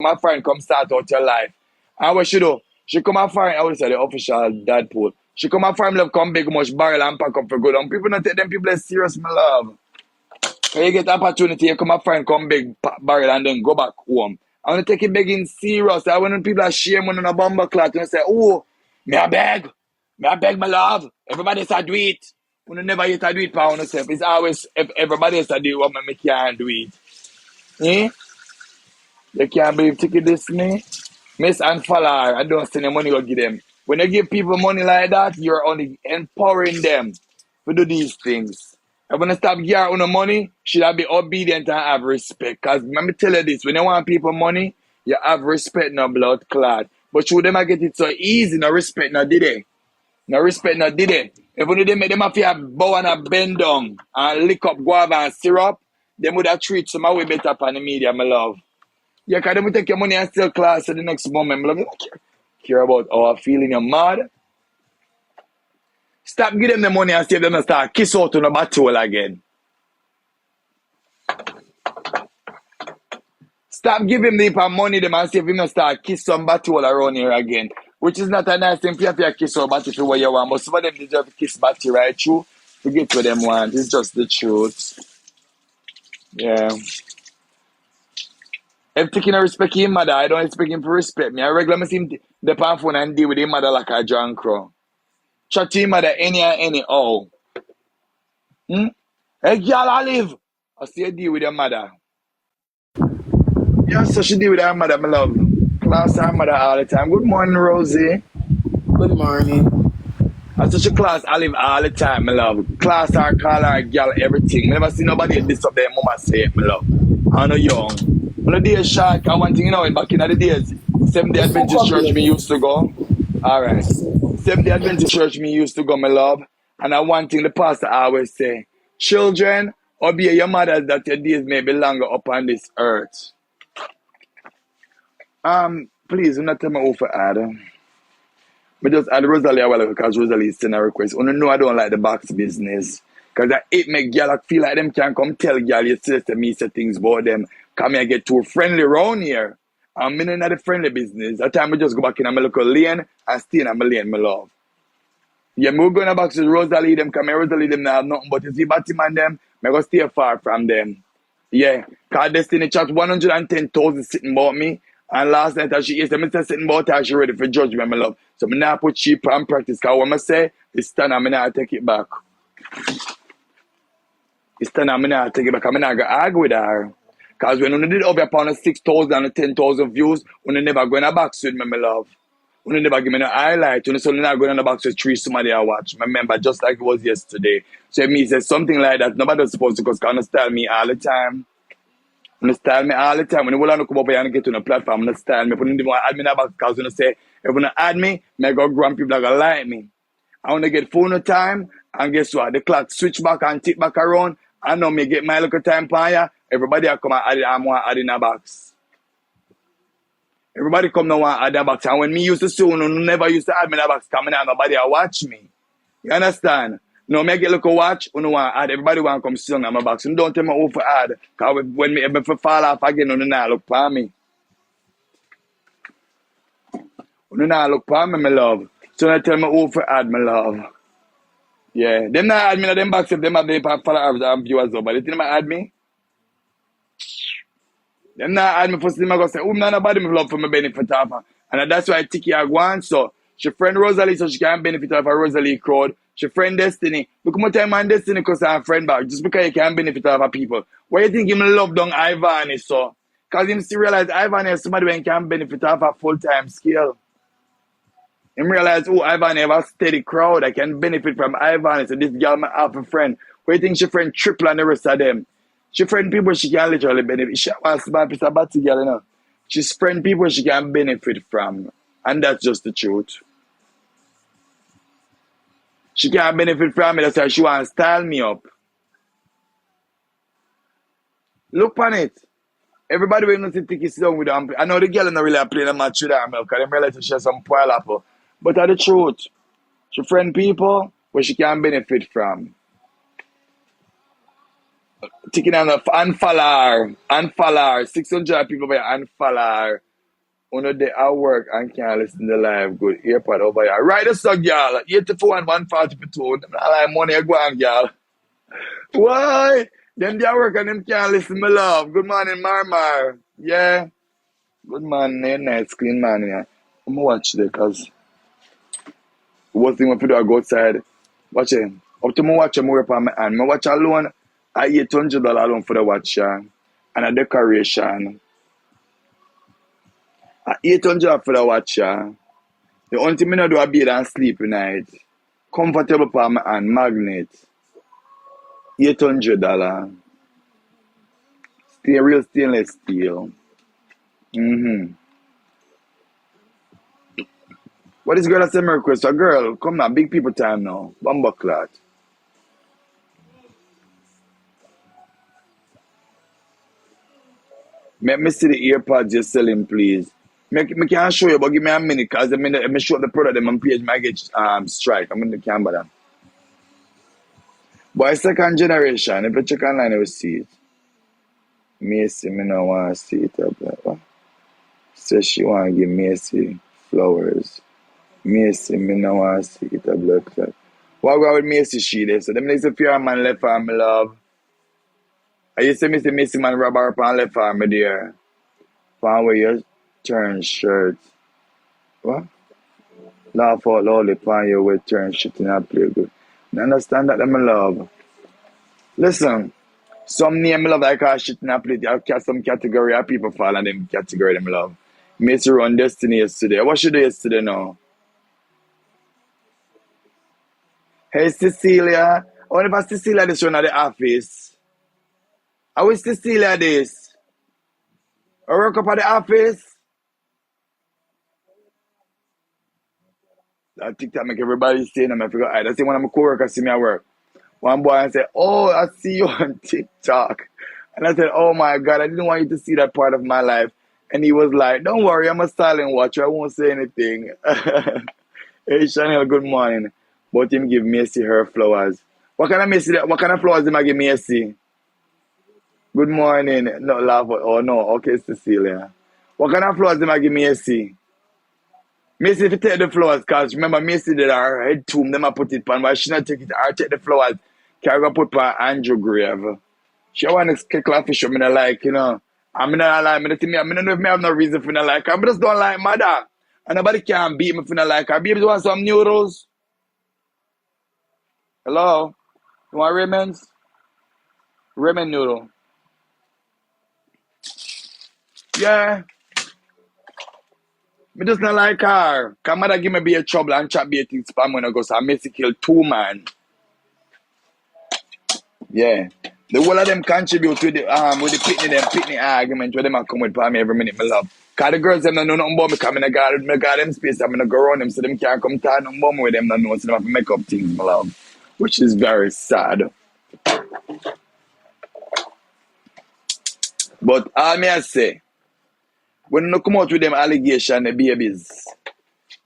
and find come start out your life. And what she do? She come and find, I would say the official dad pool. She come and find love come big much barrel and pack up for good. And people not take them people as serious, my love. When you get opportunity, you come and find come big barrel and then go back home. I want to take it begging serious. I want people are shame when on a bomber cloth and say, oh, me I beg, my love. Everybody say do it. When you never yet do it for yourself. It's always if everybody else do it, what me can't do it. Eh? You can't believe Tikki this me. Miss Unfollow, I don't send the money or give them. When you give people money like that, you're only empowering them to do these things. And when you stop giving her no money, should I be obedient and have respect? Because let me tell you this, when you want people money, you have respect, no blood clot. But should them get it so easy, no respect, no did they? No respect, no did they? If only they make them have to bow and a bend down and lick up guava and syrup, they would have treated some way better upon the media, my love. Yeah, because they will take your money and still class at the next moment. I don't care about how I feel in your mad. Stop giving them the money and see if they don't start kiss out on the battle again. Stop giving them money them and see if they don't start kiss some battle around here again. Which is not a nice thing for you to kiss or battle for what you want. But some of them deserve to kiss battle right through. Forget what them want. It's just the truth. Yeah. If Tikki no respect him mother, I don't expect him to respect me. I regularly see him the pan phone and deal with him mother like a drunk crow. Chat to him mother any and any how. Hey girl, I live. I see you deal with your mother. Yeah, so she deal with her mother, my love. Class her mother all the time. Good morning, Rosie. Good morning. I such a class Olive all the time, my love. Class her, call her, girl, everything. I never see nobody this up there, mama say it, my love. I know young. When the days short, I want to, back in the days, 7-day Adventist church me used to go. Alright. 7-day Adventist church me used to go, my love. And I one thing the pastor always say, children, obey your mothers that your days may be longer upon this earth. Please do not tell me who for add. I just add Rosalie a while ago because Rosalie sent a request. You know I don't like the box business. Because it make girl feel like them can come tell girl you say to me say things about them. Come here get too friendly around here. I'm in the friendly business. That time I just go back in my local lane and stay in my lane, my love. Yeah, me go in the box with Rosalie, them come here, Rosalie, them not have nothing but you see Batman and them, I go stay far from them. Yeah, because Destiny chat 110,000 sitting about me. And last night as she is, I said sitting about her, she ready for judgment, my love. So I'm not put cheap and practice. Because what I say, it's time I'm not take it back. It's time I'm not take it back. I'm not going to argue with her. Because when you did over upon 6,000 and 10,000 views, you never go in a box with me, my love. You never give me no highlight. You not going in the box with 3 somebody I watch. Remember, just like it was yesterday. So it means something like that. Nobody's supposed to because kind of style me all the time. You style me all the time. When you want to come up here and get on a platform, you style me. But you don't want to add me in the box because you say, if you don't add me, I go grant people that going to like me. I want to get phone time, and guess what? The clock switch back and tick back around. I know me get my little time for you. Everybody come and add it, I'm want to add in a box. Everybody come now and add a box. And when me used to see you never used to add me in a box, coming out, nobody watch me. You understand? No, me get look a watch, you know want to add. Everybody want to come see on my box. You don't tell me who for add. Because when me if I fall off again, you not look for me. You not look for me, my love. So you tell me who for add, my love. Yeah. Them not add me in them box if them have the followers and viewers up. But they think them add me. Them not add me for them. I go say, oh, nobody me love for my benefit of her. And that's why Tikki are going. So she friend Rosalie, so she can benefit of her Rosalie crowd. She friend Destiny. Look how time on Destiny because I'm friend back. Just because you can benefit of her people. Why you think him love down Ivan is so? Because him still realize Ivan is somebody who can benefit of her full-time skill. Him realize, oh, Ivan have a steady crowd. I can benefit from Ivan. So this girl my half a friend. Why you think she friend triple and the rest of them? She friend people she can literally benefit. She wants to buy a batty girl, you know. She's friend people she can benefit from. And that's just the truth. She can't benefit from it, that's why she wants to style me up. Look on it. Everybody will not see Tikki sit down with them. I know the girl not really playing a match with her because they realize she has some poil apple. But that's the truth. She friend people where she can benefit from. Tikki on the unfollow her. 600 people by unfollow her. Uno day at work and can't listen to live good earpod over here. Right this up, y'all. 84 and 140 for two. I like money I go on, y'all. Why? Them they at work and them can't listen my love. Good morning, Marmar. Yeah. Good morning, nice clean man. Yeah. I'm gonna watch this because one thing when people go outside, watch it. Up to me watch more up on my hand. I watch alone, I $800 alone for the watch, and a decoration. I $800 for the watch. The only thing I do is bed and sleep tonight. Comfortable for my hand, magnet. $800. Stay real stainless steel. What is girl that say me request? A girl, come now, big people time now. Bumbo clot. Make me see the earpods you're selling, please. Me can't show you, but give me a minute, because I show up the product, them on page, might get strike. I'm in the camera. Then. But it's second generation. If you check online, you will see it. Macy, me no want to see it. What? Says she want to give Macy flowers. Macy, me no want to see it. Blood clot. What go with Macy she there? So them say fear man left arm, me love. I used to say Macy man rob her up and left arm, me there. Pan where you turn shirt. What? Laugh out loud upon your way turn shit in and play good. You understand that, my love? Listen, some name me love I call shit in a play. I have some category of people fall in them category them love. Me to run Destiny yesterday. What should do yesterday now? Hey Cecilia. I wonder if Cecilia this run at the office. I wish Cecilia this. I work up at the office. I TikTok make everybody say them. I forgot. I see one of my coworkers see me at work. One boy and said, "Oh, I see you on TikTok." And I said, "Oh my God, I didn't want you to see that part of my life." And he was like, "Don't worry, I'm a silent watcher. I won't say anything." Hey, Chanel, good morning. But him give Macy her flowers. What kind of Macy? What kind of flowers did I give Macy? Good morning. No, laugh. Oh no, okay, Cecilia. What kind of flowers did I give Macy? Macy, if you take the flowers, because remember, Macy did her head tomb, them I put it on, but she not take it, I take the flowers, can I put on Andrew grave. She want to kick off fish, I mean, like, you know, I'm not like, I don't know if I have no reason for not like her, I just don't like mother. And nobody can beat me for not like her. Baby, you want some noodles? Hello? You want Raymond's? Raymond noodle. Yeah. Me just not like her. Cause mother give me be a trouble and chat be a thing spam when I go, so I mess kill two man. Yeah. The whole of them contribute to the with the pitney argument where them a come with for me every minute, my love. Cause the girls them don't know nothing about me, cause me got them space, I'm gonna go around them so them can't come talk nothing about me with them, don't know, so them have to make up things, my love. Which is very sad. But all me I say, when you come out with them allegation, the babies,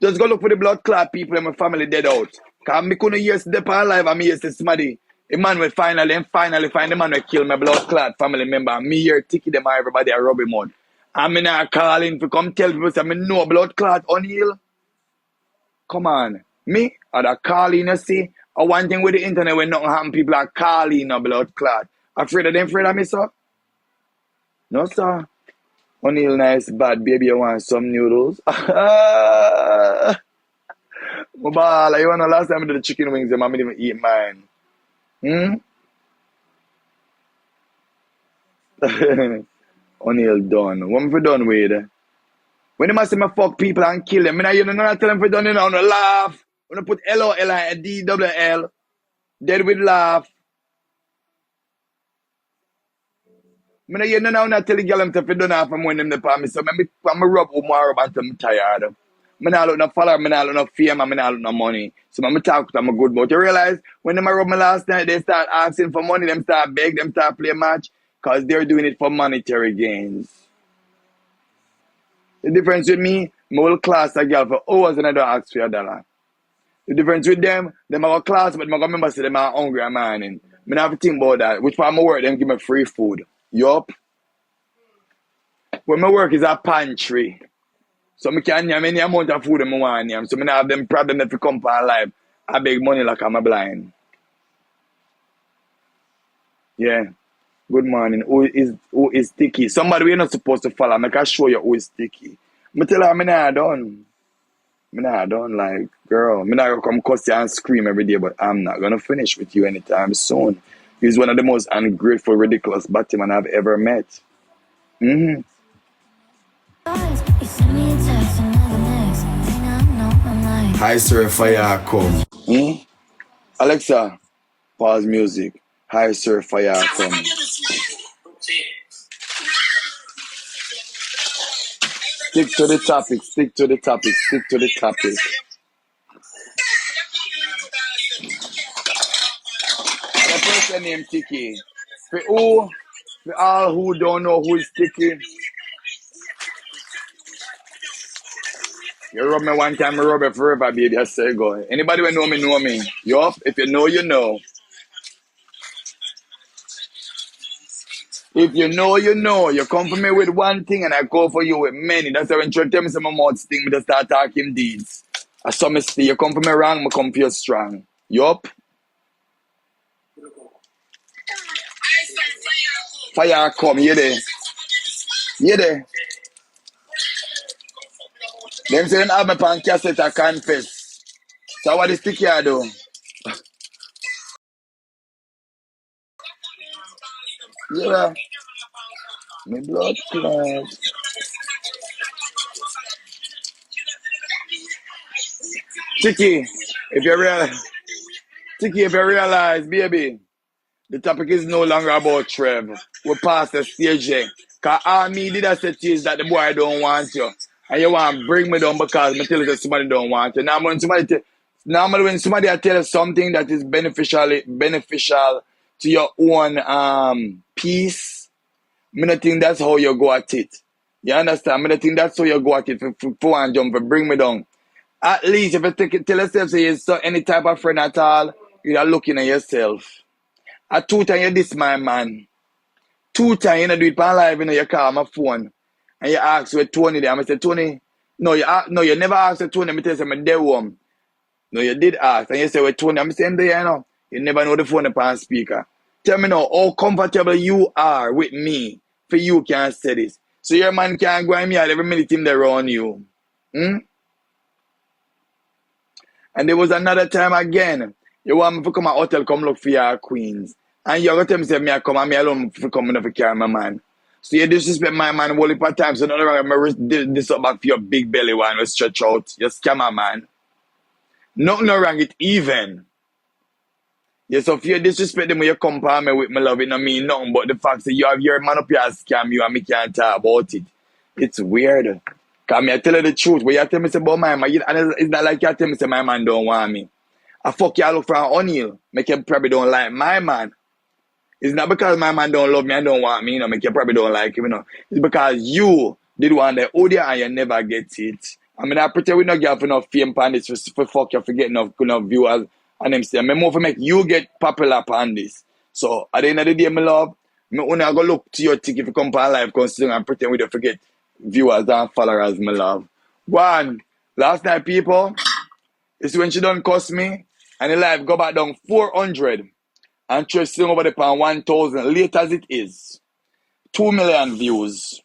just go look for the blood clot people and my family dead out. Cause me couldn't hear step alive and me hear somebody. The man will finally find the man will kill my blood clot family member. And me here Tikki them and everybody are rubbing mud. And me not calling to come tell people say me know blood clot Oniel. Come on. Me or the calling you see. Or one thing with the internet when nothing happen, people are calling a blood clot. Afraid of them afraid of me, sir? No, sir. Oniel nice bad baby, you want some noodles? Mobile, you want the last time I did the chicken wings, and I didn't even eat mine. Oniel done. What am I done with? When they must say me fuck people and kill them, you know not tell them for done, you know, no laugh. When I put LOL and DWL, dead with laugh. You know not tell the girl them to for done from when them the palm me, so I'm rub more about them tired. I not look no follower, I not look no fame, I not look no money. So I'm talk to them good, but you realize when them rub me last night, they start asking for money, them start beg, them start play match, because they're doing it for monetary gains. The difference with me, I will class a girl for hours and I don't ask for $1. The difference with them have a class, but I remember say them are hungry and morning. I don't have to think about that. Which part of my work, them give me free food. Yup. When my work is a pantry. So I can't name any amount of food I want to name. So I don't have them problem if you come for life. I beg money like I'm a blind. Yeah. Good morning. Who is Tikki? Somebody we're not supposed to follow. I can show you who is Tikki. I tell her I'm not done. I'm not done. Like, girl, I'm not gonna come cuss you and scream every day, but I'm not gonna finish with you anytime soon. He's one of the most ungrateful, ridiculous Batman I've ever met. Mm-hmm. Hi, sir, fire come. Alexa, pause music. Hi, sir, fire come. Stick to the topic, stick to the topic, stick to the topic. The person named Tikki. For all who don't know who is Tikki, you rub me one time, I rub it forever, baby. I say go. Anybody who know me, know me. Yup, if you know, you know. If you know, you know. You come for me with one thing and I go for you with many. That's why when you tell me some mouth sting, me just start talking deeds. I saw me see you come for me wrong, me come for you strong. Yup. Fire come, you there. You there. Them say them have me pan cassette, I confess. So what is Tikki I do? Yeah. My blood clot. Tikki, if you realize, baby, the topic is no longer about Trev. We're past the stage there. Because all me did I say to you is that the boy don't want you. And you want to bring me down because I tell you that somebody don't want you. Normally when somebody tell you something that is beneficial to your own peace, I don't think that's how you go at it. You understand? I don't think that's how you go at it for one jump, for bring me down. At least if you take it, tell yourself say you're any type of friend at all, you're looking at yourself. At 2 times you diss my man. 2 times you do it on live, you call my phone. And you ask where Tony there. I say, Tony, no, you never asked Tony, I tell you, I'm dead home. No, you did ask. And you say, where Tony, I'm saying there, you know. You never know the phone upon speaker. Tell me now, how comfortable you are with me for you can say this. So your man can't go and me out every minute him there around you. And there was another time again. You want me to come to hotel, come look for your queens. And you're going to tell me, say, me I come and me alone for coming to carry my man. So you disrespect my man whole heap of time. So not wrong, this up back for your big belly one will stretch out. You scammer man. Nothing wrong, it even. Yes, so if you disrespect them when you compare me with my love, it don't mean nothing but the fact that you have your man up here scam you and me can't talk about it. It's weird. Because me I tell you the truth. When you tell me say about my man, and it's not like you tell me say my man don't want me. I fuck you look for an Oniel. Make you probably don't like my man. It's not because my man don't love me and don't want me, make you probably don't like him, It's because you did one the audio and you never get it. I mean, I pretend we not get enough fame on this for fuck you for getting enough viewers and them say, I'm more for make you get popular on this. So at the end of the day, my love, me only go look to your ticket if you come on live considering and pretend we don't forget viewers and followers, my love. One, last night, people, it's when she done cuss me and the live go back down 400 and trusting over the pan 1,000 late as it is. 2 million views.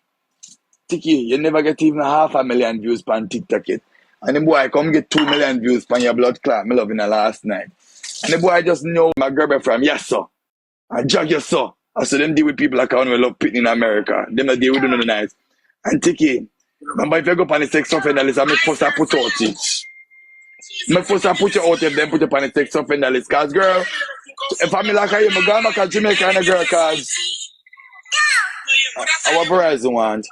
Tikki, you never get even 500,000 views pan TikTok yet. And the boy come get 2 million views pan your blood clot, me loving the last night. And the boy just know my girl from, yes sir. And jog you sir. I saw them deal with people like I want to love pitting in America. Them not deal with them nice. And Tikki, remember if you go up on the sex offender list, I'm supposed to put out it. I'm supposed to put you out if them put you on the sex offender list. Cause girl, if I'm like you, I'm going back to Jamaica and a girl cause our Verizon want.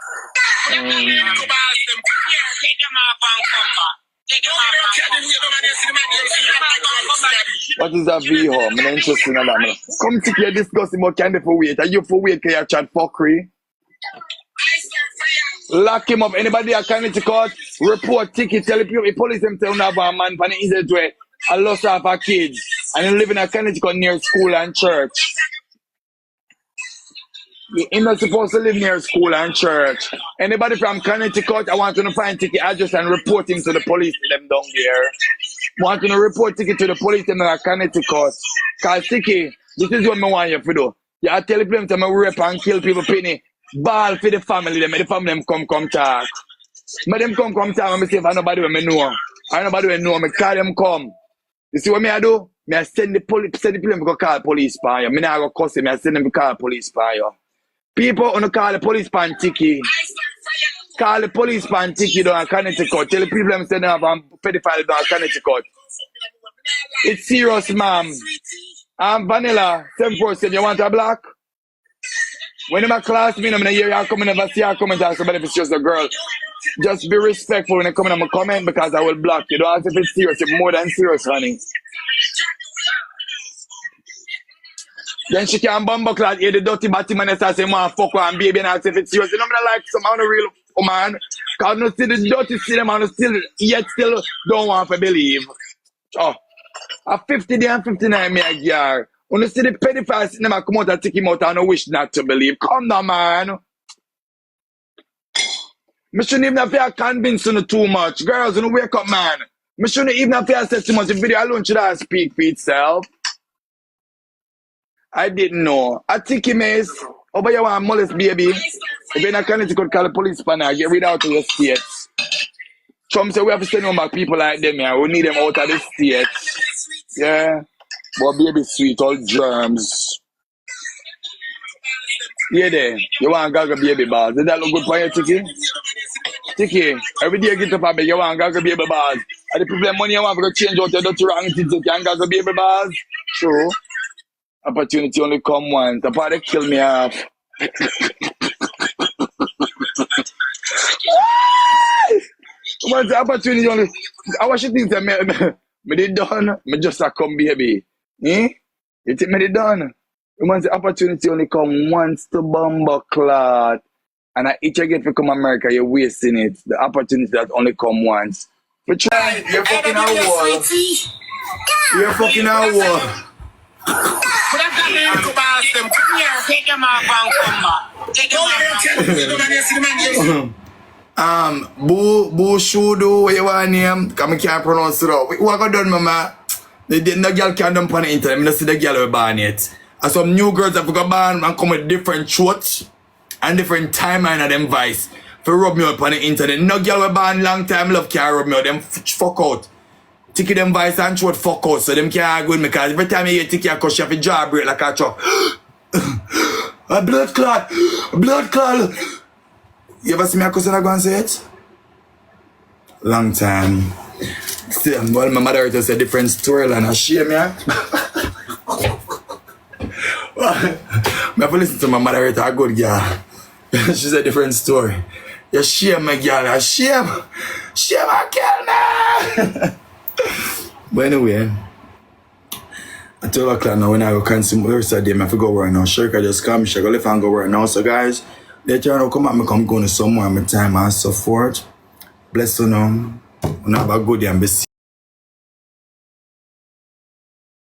What is that V-Home? I'm not interested in that. Man. Come to here discussing about candy for weight. Are you for weight? Can you chat fuckery? Lock him up. Anybody that can to court, report ticket, tell the police them tell have a man for the easy way. I lost half our kids. And he live in a Connecticut near school and church. You're not supposed to live near school and church. Anybody from Connecticut, I want you to find Tikki address and report him to the police to them down there. I want you to report Tikki to the police in Connecticut. Because Tikki, this is what I want you to do. You tell them to rape and kill people, penny. Ball for the family, them. The family them come talk. But them come talk and I say if nobody will know. I nobody will know. I call them come. You see what I do? I send the police to call police for you. I not go cuss them. I send them to call police for you. People want to call the police for Tikki. Call the police for Tikki down in Connecticut. Tell the people them say they have a pedophile down in Connecticut. It's serious, ma'am. I'm Vanilla, 747. You want a black? When I'm a class, I'm going to hear you come and never see you come and tell somebody if it's just a girl. Just be respectful when you come in and comment because I will block you. Don't ask if it's serious. It's more than serious, honey. Then she can bumble class, hear the dirty batty man and say, man, fuck one baby and ask if it's serious. You know, I like some on a real woman. Because I see the dirty cinema and still don't want to believe. Oh, a 50 day and 59 me a year. When you see the pedophile cinema come out and take him out and I wish not to believe. Come down, man. I shouldn't even have to convince you too much. Girls, you wake up, man. I shouldn't even have to say too much. The video alone should have speak for itself. I didn't know. A Tikki maze. Oh, but you want molest baby. If you're not Connecticut, call the police for now. Get rid out of the states. Trump said we have to send them back people like them here. We need them out of the states. Yeah. But baby sweet, all germs. Yeah there. You want gaga baby balls. Did that look good for you, Tikki? Tikki, every day you get up and beg, you want gaga baby balls. And the people money you want to change out your dirty wrong things, you can gaga baby balls. True. Opportunity only come once. The party kill me off. What's the opportunity only? I want you think that me did done. Me just a come baby. Eh? You think me did done? Once the opportunity only come once to bumble clot. And I each get to come America, you're wasting it. The opportunity that only come once. But try, you're fucking our wall. You're fucking our wall. Take them off and come back. Take them off. Boo Shudu, what you want name? Because I can't pronounce it out. What I done, mama? The girl can't dump on the internet. I don't see the girl who ban it. And some new girls have got banned and come with different throats and different timeline of them vice. For rub me up on the internet. No girl who ban long time love can't rub me up. Them fuck out. Tikki them vice and throat fuck out. So them can't argue with me because every time you hear Tikki I cause she have a jaw break like a truck. A blood clot. Blood clot. You ever see me a cousin go and say it? Long time. Still, well, my mother just a different story and I shame me. I have to listen to my mother, a good girl. She's a different story. You shame me, girl. You shame. Shame and kill me. But anyway, at 12 o'clock now when I go consume the rest of the day, I have to go work now. Sure, I just come, I go left and go work now. So guys, later on, come back, I come going somewhere, my time and so forth. Bless you now. Have a good day and be